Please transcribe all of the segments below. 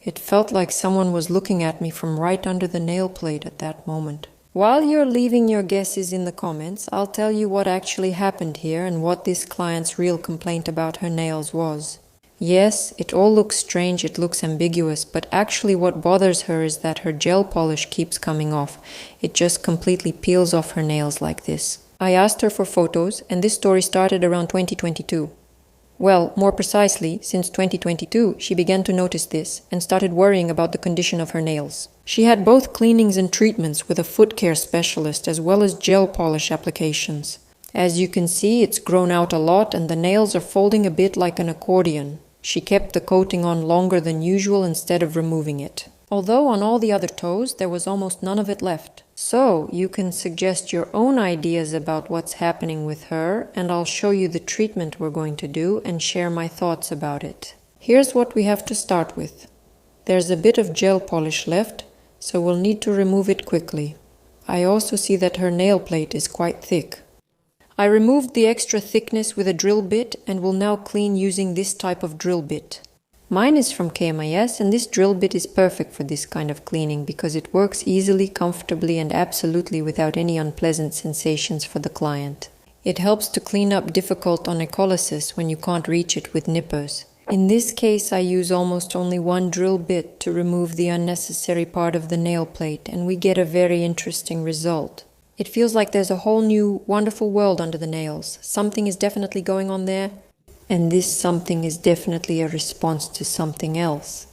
It felt like someone was looking at me from right under the nail plate at that moment. While you're leaving your guesses in the comments, I'll tell you what actually happened here and what this client's real complaint about her nails was. Yes, it all looks strange, it looks ambiguous, but actually what bothers her is that her gel polish keeps coming off. It just completely peels off her nails like this. I asked her for photos, and this story started around 2022. Well, more precisely, since 2022, she began to notice this and started worrying about the condition of her nails. She had both cleanings and treatments with a foot care specialist as well as gel polish applications. As you can see, it's grown out a lot and the nails are folding a bit like an accordion. She kept the coating on longer than usual instead of removing it. Although on all the other toes, there was almost none of it left. So, you can suggest your own ideas about what's happening with her, and I'll show you the treatment we're going to do and share my thoughts about it. Here's what we have to start with. There's a bit of gel polish left, so we'll need to remove it quickly. I also see that her nail plate is quite thick. I removed the extra thickness with a drill bit and will now clean using this type of drill bit. Mine is from KMIS, and this drill bit is perfect for this kind of cleaning because it works easily, comfortably, and absolutely without any unpleasant sensations for the client. It helps to clean up difficult onycholysis when you can't reach it with nippers. In this case, I use almost only one drill bit to remove the unnecessary part of the nail plate, and we get a very interesting result. It feels like there's a whole new, wonderful world under the nails. Something is definitely going on there. And this something is definitely a response to something else.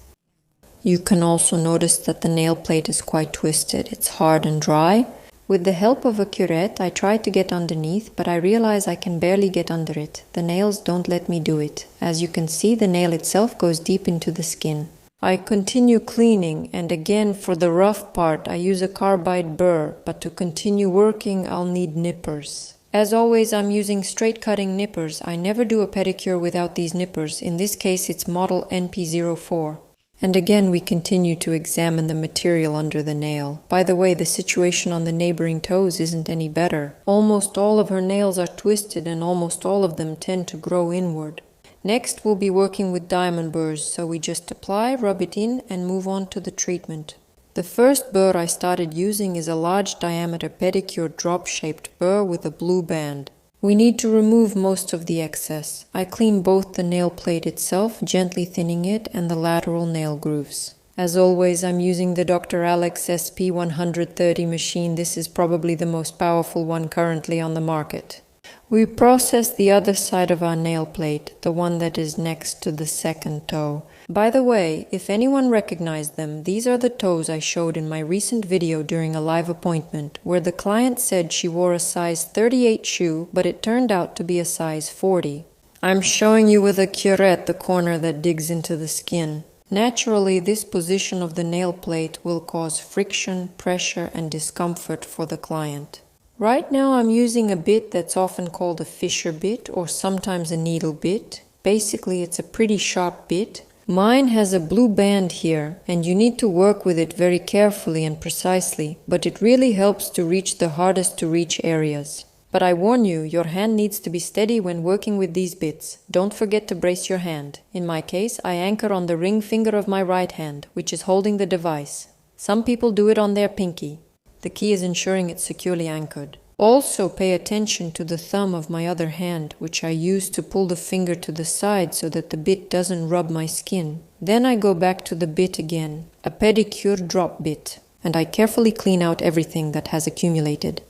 You can also notice that the nail plate is quite twisted. It's hard and dry. With the help of a curette, I tried to get underneath, but I realize I can barely get under it. The nails don't let me do it. As you can see, the nail itself goes deep into the skin. I continue cleaning, and again for the rough part I use a carbide burr, but to continue working I'll need nippers. As always, I'm using straight cutting nippers. I never do a pedicure without these nippers. In this case, it's model NP04. And again, we continue to examine the material under the nail. By the way, the situation on the neighboring toes isn't any better. Almost all of her nails are twisted and almost all of them tend to grow inward. Next, we'll be working with diamond burrs, so we just apply, rub it in, and move on to the treatment. The first burr I started using is a large diameter pedicure drop-shaped burr with a blue band. We need to remove most of the excess. I clean both the nail plate itself, gently thinning it, and the lateral nail grooves. As always, I'm using the Dr. Alex SP130 machine. This is probably the most powerful one currently on the market. We process the other side of our nail plate, the one that is next to the second toe. By the way, if anyone recognized them, these are the toes I showed in my recent video during a live appointment, where the client said she wore a size 38 shoe, but it turned out to be a size 40. I'm showing you with a curette the corner that digs into the skin. Naturally, this position of the nail plate will cause friction, pressure, and discomfort for the client. Right now I'm using a bit that's often called a fisher bit or sometimes a needle bit. Basically, it's a pretty sharp bit. Mine has a blue band here, and you need to work with it very carefully and precisely, but it really helps to reach the hardest to reach areas. But I warn you, your hand needs to be steady when working with these bits. Don't forget to brace your hand. In my case, I anchor on the ring finger of my right hand, which is holding the device. Some people do it on their pinky. The key is ensuring it's securely anchored. Also pay attention to the thumb of my other hand, which I use to pull the finger to the side so that the bit doesn't rub my skin. Then I go back to the bit again, a pedicure drop bit, and I carefully clean out everything that has accumulated.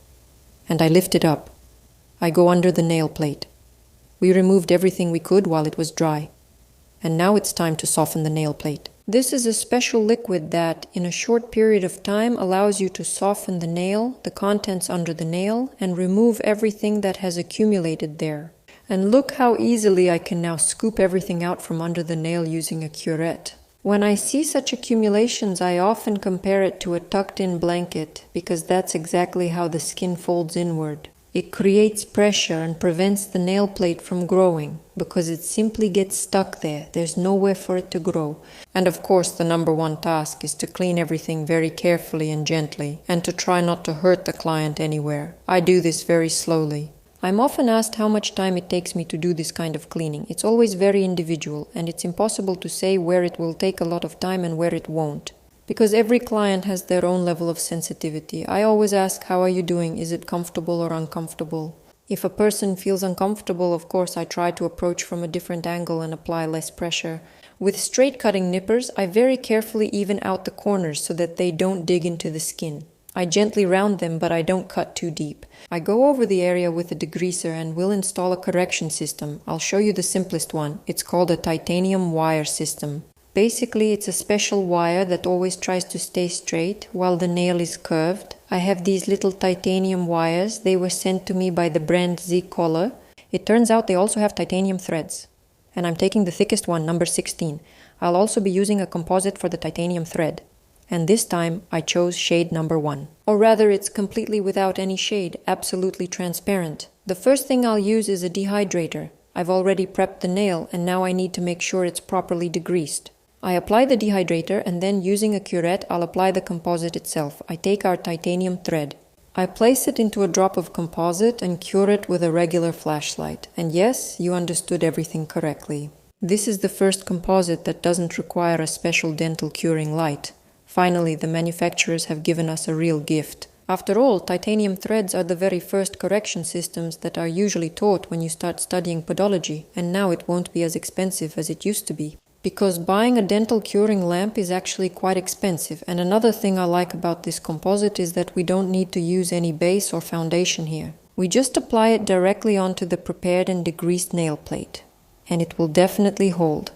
And I lift it up. I go under the nail plate. We removed everything we could while it was dry. And now it's time to soften the nail plate. This is a special liquid that, in a short period of time, allows you to soften the nail, the contents under the nail, and remove everything that has accumulated there. And look how easily I can now scoop everything out from under the nail using a curette. When I see such accumulations, I often compare it to a tucked-in blanket, because that's exactly how the skin folds inward. It creates pressure and prevents the nail plate from growing, because it simply gets stuck there. There's nowhere for it to grow. And of course, the number one task is to clean everything very carefully and gently, and to try not to hurt the client anywhere. I do this very slowly. I'm often asked how much time it takes me to do this kind of cleaning. It's always very individual, and it's impossible to say where it will take a lot of time and where it won't. Because every client has their own level of sensitivity. I always ask, how are you doing? Is it comfortable or uncomfortable? If a person feels uncomfortable, of course, I try to approach from a different angle and apply less pressure. With straight cutting nippers, I very carefully even out the corners so that they don't dig into the skin. I gently round them, but I don't cut too deep. I go over the area with a degreaser and will install a correction system. I'll show you the simplest one. It's called a titanium wire system. Basically, it's a special wire that always tries to stay straight while the nail is curved. I have these little titanium wires. They were sent to me by the brand Z-Collar. It turns out they also have titanium threads. And I'm taking the thickest one, number 16. I'll also be using a composite for the titanium thread. And this time I chose shade number 1. Or rather, it's completely without any shade, absolutely transparent. The first thing I'll use is a dehydrator. I've already prepped the nail and now I need to make sure it's properly degreased. I apply the dehydrator and then using a curette I'll apply the composite itself. I take our titanium thread. I place it into a drop of composite and cure it with a regular flashlight. And yes, you understood everything correctly. This is the first composite that doesn't require a special dental curing light. Finally, the manufacturers have given us a real gift. After all, titanium threads are the very first correction systems that are usually taught when you start studying podology, and now it won't be as expensive as it used to be. Because buying a dental curing lamp is actually quite expensive, and another thing I like about this composite is that we don't need to use any base or foundation here. We just apply it directly onto the prepared and degreased nail plate. And it will definitely hold.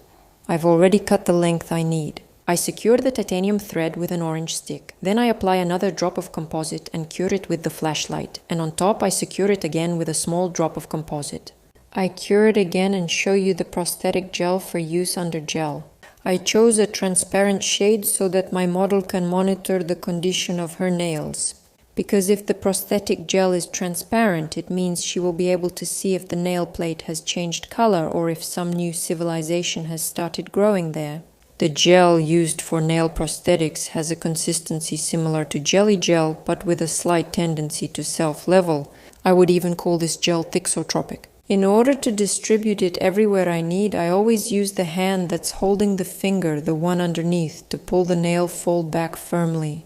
I've already cut the length I need. I secure the titanium thread with an orange stick. Then I apply another drop of composite and cure it with the flashlight. And on top I secure it again with a small drop of composite. I cure it again and show you the prosthetic gel for use under gel. I chose a transparent shade so that my model can monitor the condition of her nails. Because if the prosthetic gel is transparent, it means she will be able to see if the nail plate has changed color or if some new civilization has started growing there. The gel used for nail prosthetics has a consistency similar to jelly gel, but with a slight tendency to self-level. I would even call this gel thixotropic. In order to distribute it everywhere I need, I always use the hand that's holding the finger, the one underneath, to pull the nail fold back firmly.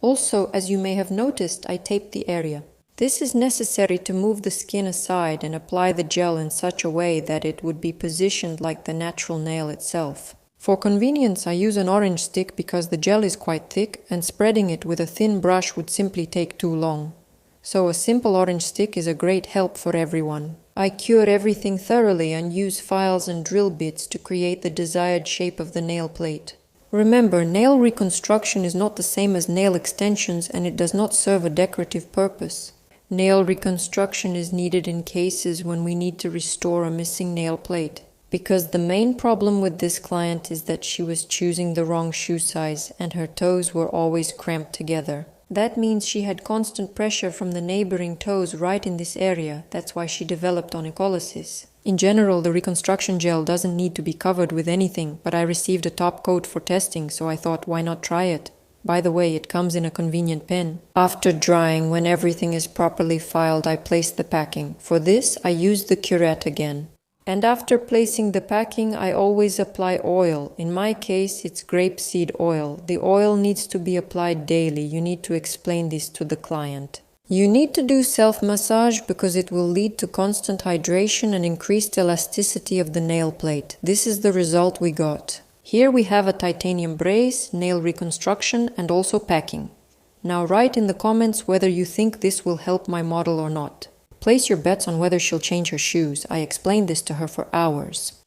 Also, as you may have noticed, I taped the area. This is necessary to move the skin aside and apply the gel in such a way that it would be positioned like the natural nail itself. For convenience, I use an orange stick because the gel is quite thick and spreading it with a thin brush would simply take too long. So a simple orange stick is a great help for everyone. I cure everything thoroughly and use files and drill bits to create the desired shape of the nail plate. Remember, nail reconstruction is not the same as nail extensions and it does not serve a decorative purpose. Nail reconstruction is needed in cases when we need to restore a missing nail plate. Because the main problem with this client is that she was choosing the wrong shoe size and her toes were always cramped together. That means she had constant pressure from the neighboring toes right in this area. That's why she developed onycholysis. In general, the reconstruction gel doesn't need to be covered with anything, but I received a top coat for testing, so I thought, why not try it? By the way, it comes in a convenient pen. After drying, when everything is properly filed, I place the packing. For this, I use the curette again. And after placing the packing, I always apply oil. In my case, it's grapeseed oil. The oil needs to be applied daily. You need to explain this to the client. You need to do self-massage because it will lead to constant hydration and increased elasticity of the nail plate. This is the result we got. Here we have a titanium brace, nail reconstruction, and also packing. Now write in the comments whether you think this will help my model or not. Place your bets on whether she'll change her shoes. I explained this to her for hours.